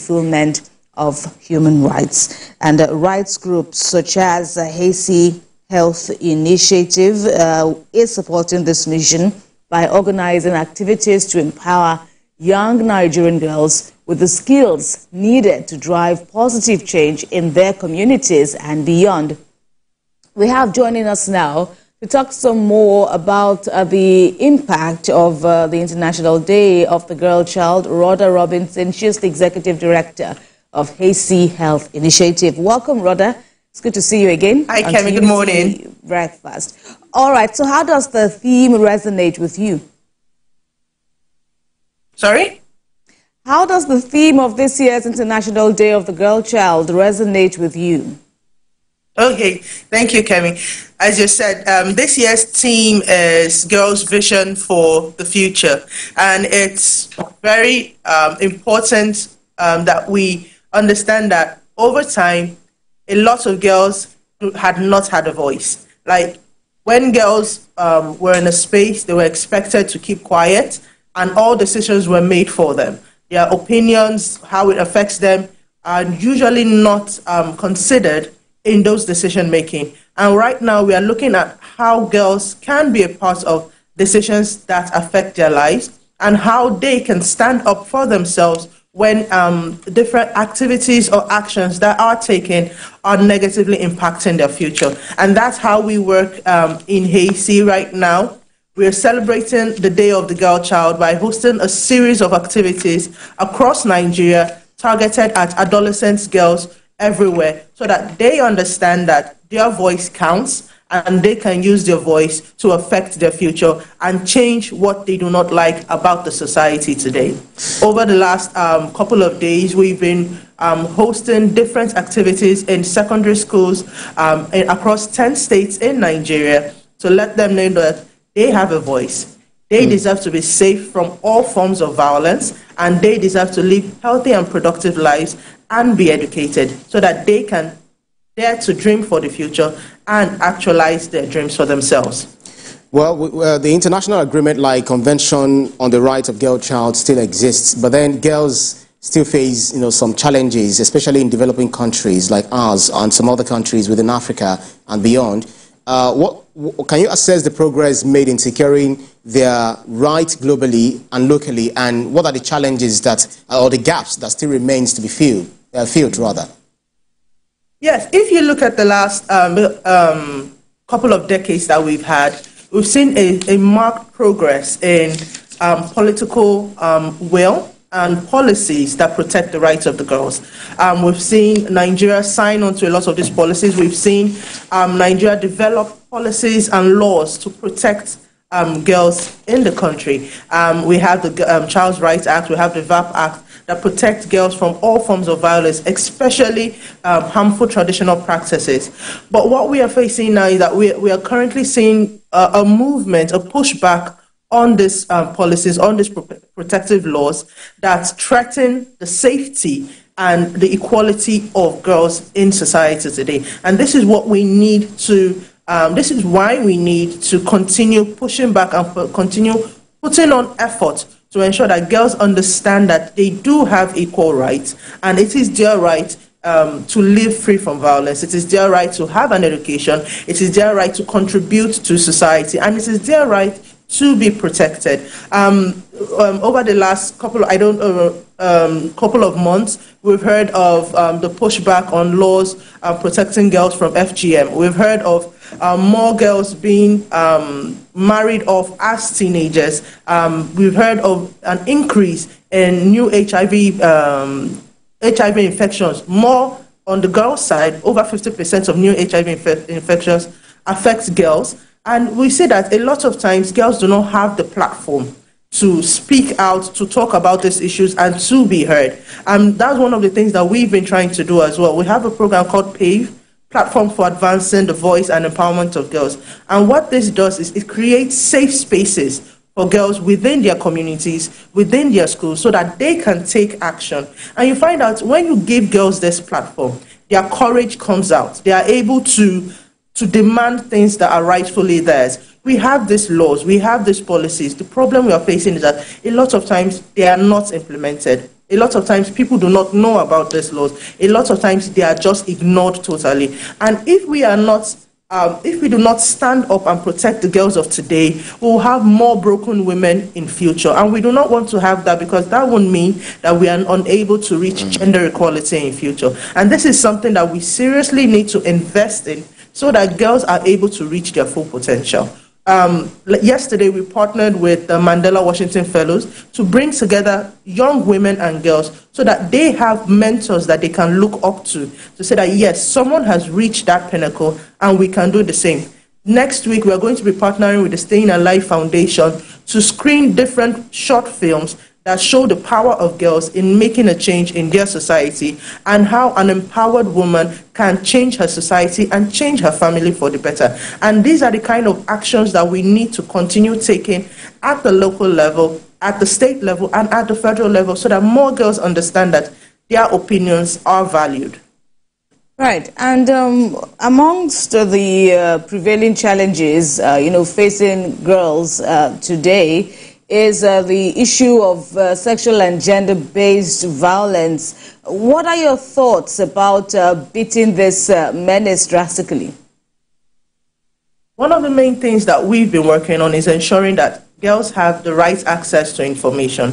fulfillment of human rights. And rights groups such as Haiti Health Initiative is supporting this mission by organizing activities to empower young Nigerian girls with the skills needed to drive positive change in their communities and beyond. We have joining us now to talk some more about the impact of the International Day of the Girl Child, Rhoda Robinson. She's the Executive Director of Haiti Health Initiative. Welcome, Rhoda. It's good to see you again. Hi, Kemi. Good morning. Breakfast. All right, so how does the theme resonate with you? Sorry? How does the theme of this year's International Day of the Girl Child resonate with you? Okay, thank you, Kemi. As you said, this year's theme is Girls' Vision for the Future. And it's very important that we understand that over time, a lot of girls had not had a voice. Like, when girls were in a space, they were expected to keep quiet, and all decisions were made for them. Their opinions, how it affects them, are usually not considered in those decision-making. And right now, we are looking at how girls can be a part of decisions that affect their lives and how they can stand up for themselves when different activities or actions that are taken are negatively impacting their future. And that's how we work in Haiti right now. We're celebrating the Day of the Girl Child by hosting a series of activities across Nigeria targeted at adolescent girls everywhere so that they understand that their voice counts and they can use their voice to affect their future and change what they do not like about the society today. Over the last couple of days, we've been hosting different activities in secondary schools across 10 states in Nigeria to let them know that they have a voice. They deserve to be safe from all forms of violence, and they deserve to live healthy and productive lives and be educated so that they can dare to dream for the future and actualize their dreams for themselves. Well, the international agreement like Convention on the Rights of Girl Child still exists, but then girls still face some challenges, especially in developing countries like ours and some other countries within Africa and beyond. Can you assess the progress made in securing their rights globally and locally, and what are the challenges or the gaps that still remains to be filled? Yes, if you look at the last couple of decades that we've had, we've seen a marked progress in political will and policies that protect the rights of the girls. We've seen Nigeria sign on to a lot of these policies. We've seen Nigeria develop policies and laws to protect girls in the country. We have the Child Rights Act, we have the VAP Act that protect girls from all forms of violence, especially harmful traditional practices. But what we are facing now is that we are currently seeing a movement, a pushback on these policies, on these protective laws that threaten the safety and the equality of girls in society today. And this is what we need to, this is why we need to continue pushing back and continue putting on effort to ensure that girls understand that they do have equal rights, and it is their right to live free from violence. It is their right to have an education. It is their right to contribute to society, and it is their right to be protected. Over the last couple of months, we've heard of the pushback on laws protecting girls from FGM. We've heard of more girls being married off as teenagers. We've heard of an increase in new HIV infections. More on the girls' side, over 50% of new HIV infections affect girls. And we see that a lot of times girls do not have the platform to speak out, to talk about these issues, and to be heard. And that's one of the things that we've been trying to do as well. We have a program called PAVE, Platform for Advancing the Voice and Empowerment of Girls. And what this does is it creates safe spaces for girls within their communities, within their schools, so that they can take action. And you find out when you give girls this platform, their courage comes out. They are able to demand things that are rightfully theirs. We have these laws, we have these policies. The problem we are facing is that a lot of times they are not implemented. A lot of times people do not know about these laws. A lot of times they are just ignored totally. And if we are not, if we do not stand up and protect the girls of today, we will have more broken women in future. And we do not want to have that, because that would mean that we are unable to reach gender equality in future. And this is something that we seriously need to invest in so that girls are able to reach their full potential. Yesterday, we partnered with the Mandela Washington Fellows to bring together young women and girls so that they have mentors that they can look up to say that, yes, someone has reached that pinnacle and we can do the same. Next week, we're going to be partnering with the Staying Alive Foundation to screen different short films that show the power of girls in making a change in their society, and how an empowered woman can change her society and change her family for the better. And these are the kind of actions that we need to continue taking at the local level, at the state level, and at the federal level, so that more girls understand that their opinions are valued. Right, and amongst the prevailing challenges, facing girls today, is the issue of sexual and gender-based violence. What are your thoughts about beating this menace drastically? One of the main things that we've been working on is ensuring that girls have the right access to information.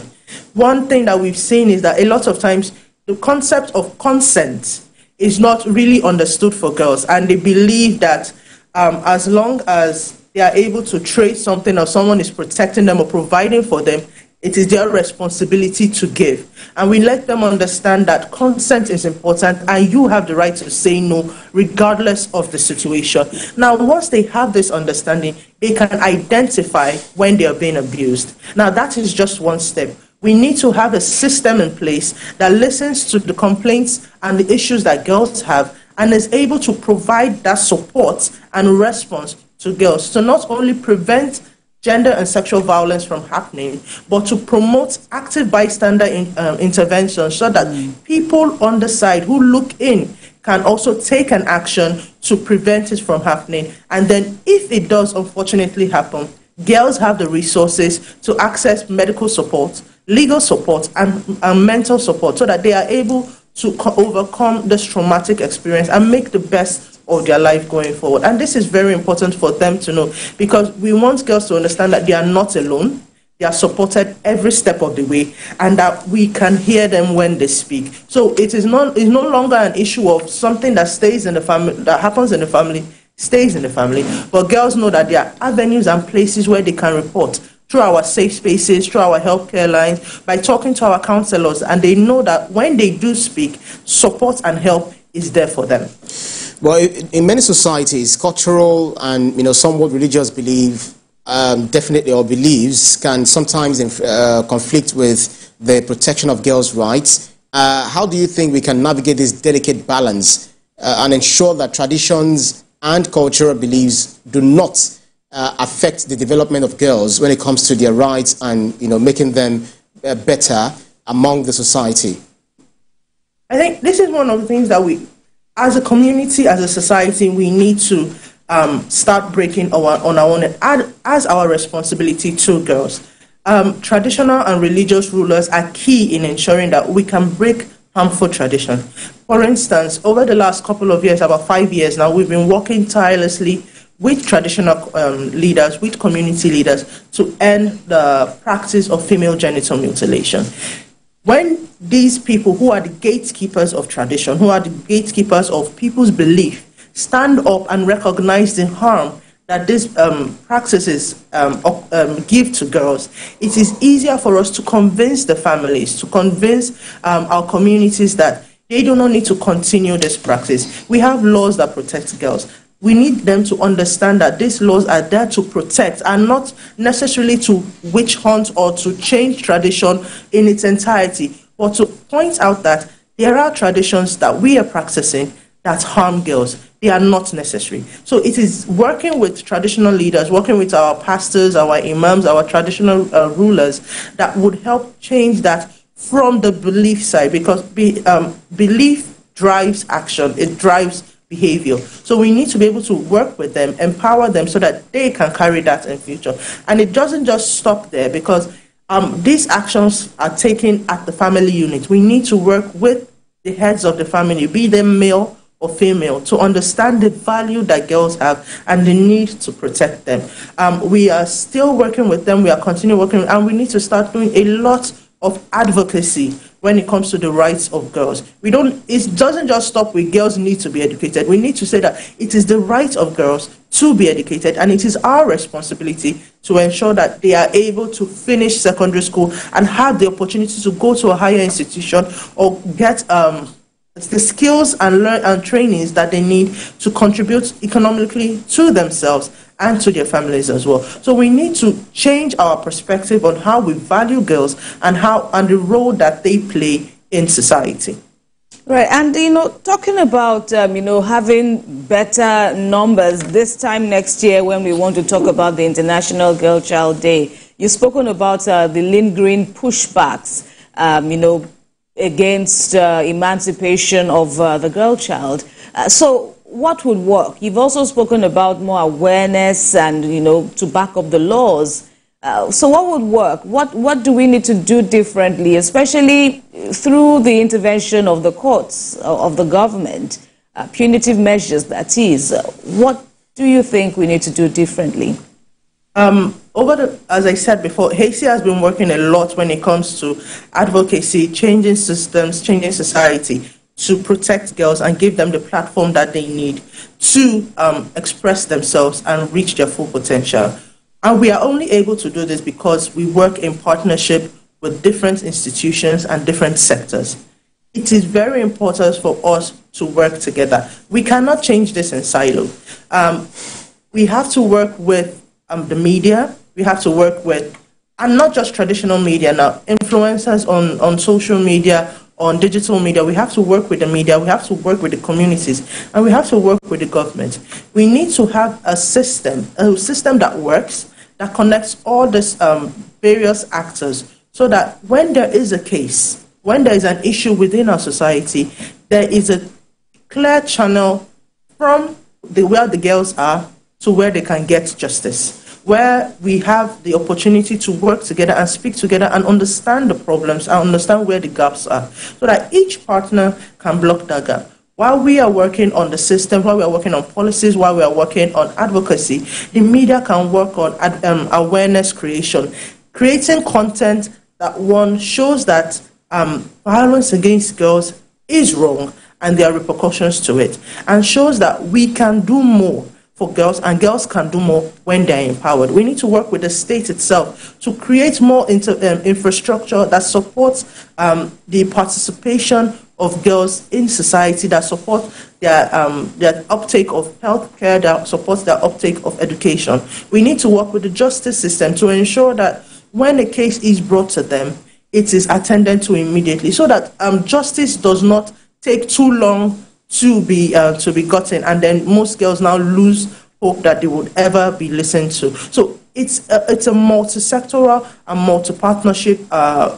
One thing that we've seen is that a lot of times the concept of consent is not really understood for girls, and they believe that as long as they are able to trace something, or someone is protecting them or providing for them, it is their responsibility to give. And we let them understand that consent is important and you have the right to say no regardless of the situation. Now, once they have this understanding, they can identify when they are being abused. Now, that is just one step. We need to have a system in place that listens to the complaints and the issues that girls have and is able to provide that support and response to girls to not only prevent gender and sexual violence from happening, but to promote active bystander intervention so that people on the side who look in can also take an action to prevent it from happening. And then if it does unfortunately happen, girls have the resources to access medical support, legal support, and mental support so that they are able to overcome this traumatic experience and make the best of their life going forward. And this is very important for them to know, because we want girls to understand that they are not alone. They are supported every step of the way, and that we can hear them when they speak. So it's no longer an issue of something that stays in the family, that happens in the family, stays in the family. But girls know that there are avenues and places where they can report, through our safe spaces, through our healthcare lines, by talking to our counselors, and they know that when they do speak, support and help is there for them. Well, in many societies, cultural and somewhat religious belief, definitely, or beliefs, can sometimes conflict with the protection of girls' rights. How do you think we can navigate this delicate balance and ensure that traditions and cultural beliefs do not affect the development of girls when it comes to their rights and making them better among the society? I think this is one of the things that we, as a community, as a society, we need to start breaking on our own as our responsibility to girls. Traditional and religious rulers are key in ensuring that we can break harmful tradition. For instance, over the last couple of years, about 5 years now, we've been working tirelessly with traditional leaders, with community leaders, to end the practice of female genital mutilation. When these people who are the gatekeepers of tradition, who are the gatekeepers of people's belief, stand up and recognize the harm that these practices give to girls, it is easier for us to convince the families, to convince our communities that they do not need to continue this practice. We have laws that protect girls. We need them to understand that these laws are there to protect and not necessarily to witch hunt or to change tradition in its entirety, but to point out that there are traditions that we are practicing that harm girls. They are not necessary. So it is working with traditional leaders, working with our pastors, our imams, our traditional rulers, that would help change that from the belief side, because belief drives action, it drives behavior. So we need to be able to work with them, empower them so that they can carry that in future. And it doesn't just stop there, because these actions are taken at the family unit. We need to work with the heads of the family, be they male or female, to understand the value that girls have and the need to protect them. We are still working with them. We are continuing working, and we need to start doing a lot of advocacy when it comes to the rights of girls. It doesn't just stop with girls need to be educated. We need to say that it is the right of girls to be educated, and it is our responsibility to ensure that they are able to finish secondary school and have the opportunity to go to a higher institution or get the skills and trainings that they need to contribute economically to themselves and to their families as well. So we need to change our perspective on how we value girls and the role that they play in society. Right, and talking about having better numbers this time next year when we want to talk about the International Girl Child Day, you've spoken about the lingering pushbacks, against emancipation of the girl child. So what would work? You've also spoken about more awareness and, to back up the laws. So what would work? What do we need to do differently, especially through the intervention of the courts, of the government, punitive measures, that is? What do you think we need to do differently? As I said before, Haiti has been working a lot when it comes to advocacy, changing systems, changing society to protect girls and give them the platform that they need to express themselves and reach their full potential. And we are only able to do this because we work in partnership with different institutions and different sectors. It is very important for us to work together. We cannot change this in silo. We have to work with the media. We have to work with, and not just traditional media now, influencers on social media, on digital media. We have to work with the media. We have to work with the communities, and we have to work with the government. We need to have a system that works, that connects all these various actors, so that when there is a case, when there is an issue within our society, there is a clear channel from where the girls are to where they can get justice, where we have the opportunity to work together and speak together and understand the problems and understand where the gaps are, so that each partner can block that gap. While we are working on the system, while we are working on policies, while we are working on advocacy, the media can work on awareness creation, creating content that shows that violence against girls is wrong and there are repercussions to it, and shows that we can do more for girls, and girls can do more when they're empowered. We need to work with the state itself to create more infrastructure that supports the participation of girls in society, that supports their uptake of healthcare, that supports their uptake of education. We need to work with the justice system to ensure that when a case is brought to them, it is attended to immediately, so that justice does not take too long to be gotten, and then most girls now lose hope that they would ever be listened to. So it's a multi-sectoral and multi-partnership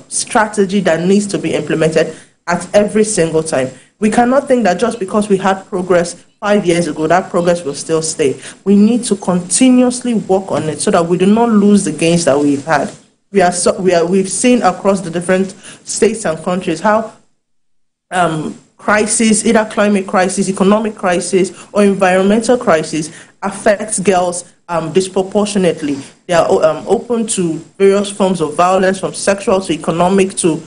strategy that needs to be implemented at every single time. We cannot think that just because we had progress 5 years ago, that progress will still stay. We need to continuously work on it so that we do not lose the gains that we've had. We've seen across the different states and countries how crisis, either climate crisis, economic crisis, or environmental crisis, affects girls disproportionately. They are open to various forms of violence, from sexual to economic to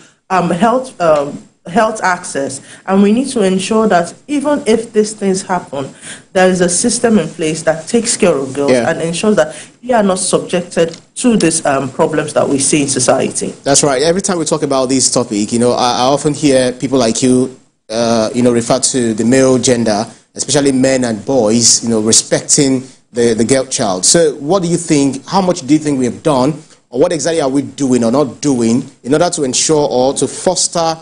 health access. And we need to ensure that even if these things happen, there is a system in place that takes care of girls and ensures that they are not subjected to these problems that we see in society. That's right. Every time we talk about this topic, I often hear people like you refer to the male gender, especially men and boys, respecting the girl child. So what do you think, how much do you think we have done, or what exactly are we doing or not doing in order to ensure or to foster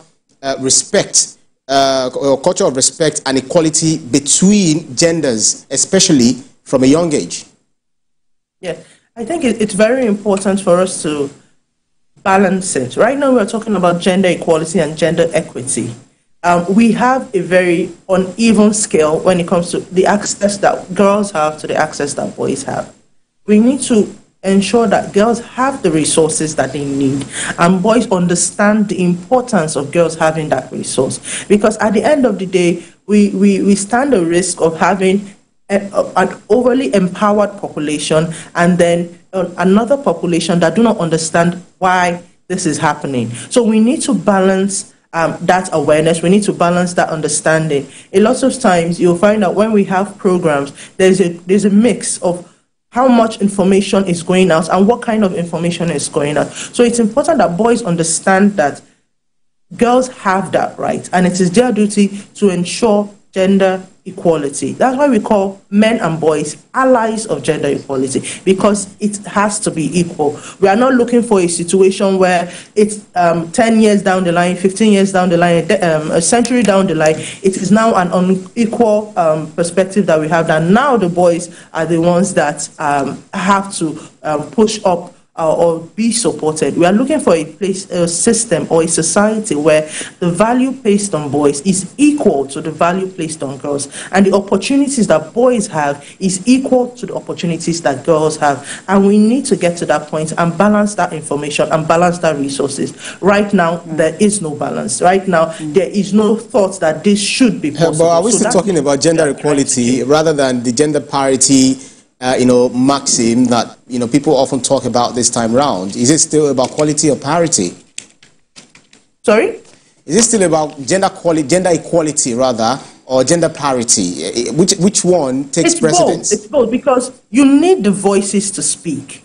respect, or culture of respect and equality between genders, especially from a young age? Yeah, I think it's very important for us to balance it. Right now we're talking about gender equality and gender equity. We have a very uneven scale when it comes to the access that girls have to the access that boys have. We need to ensure that girls have the resources that they need, and boys understand the importance of girls having that resource. Because at the end of the day, we stand a risk of having an overly empowered population, and then another population that do not understand why this is happening. So we need to balance that awareness. We need to balance that understanding. A lot of times you'll find that when we have programs, there's a mix of how much information is going out and what kind of information is going out. So it's important that boys understand that girls have that right, and it is their duty to ensure gender equality. That's why we call men and boys allies of gender equality, because it has to be equal. We are not looking for a situation where it's 10 years down the line, 15 years down the line, a century down the line. It is now an unequal perspective that we have, that now the boys are the ones that have to push up or be supported. We are looking for a system or a society where the value placed on boys is equal to the value placed on girls, and the opportunities that boys have is equal to the opportunities that girls have. And we need to get to that point and balance that information and balance that resources. Right now, there is no balance. Right now, there is no thought that this should be possible. But are we still talking about gender equality rather than the gender parity maxim that, people often talk about this time round? Is it still about quality or parity? Sorry? Is it still about gender equality rather, or gender parity? Which one takes precedence? It's both, because you need the voices to speak.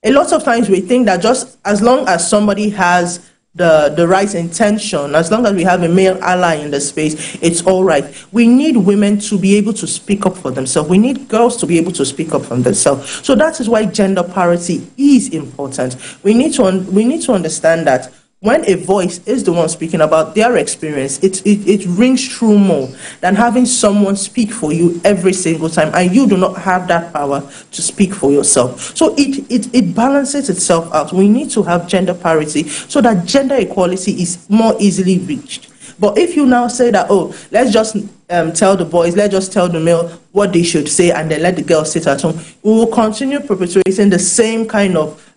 A lot of times we think that just as long as somebody has the right intention, as long as we have a male ally in the space, it's all right. We need women to be able to speak up for themselves. We need girls to be able to speak up for themselves. So that is why gender parity is important. We need to understand that when a voice is the one speaking about their experience, it rings true more than having someone speak for you every single time, and you do not have that power to speak for yourself. So it balances itself out. We need to have gender parity so that gender equality is more easily reached. But if you now say that, oh, let's just tell the boys, let's just tell the male what they should say, and then let the girls sit at home, we will continue perpetuating the same kind of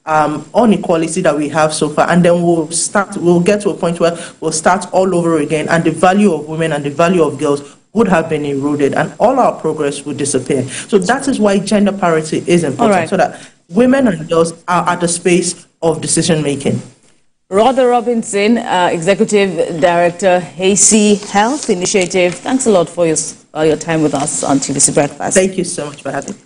inequality that we have so far, and then we'll get to a point where we'll start all over again, and the value of women and the value of girls would have been eroded, and all our progress would disappear. So that is why gender parity is important, so that women and girls are at the space of decision making. Rhoda Robinson, Executive Director, HACI Health Initiative. Thanks a lot for your time with us on TVC Breakfast. Thank you so much for having me.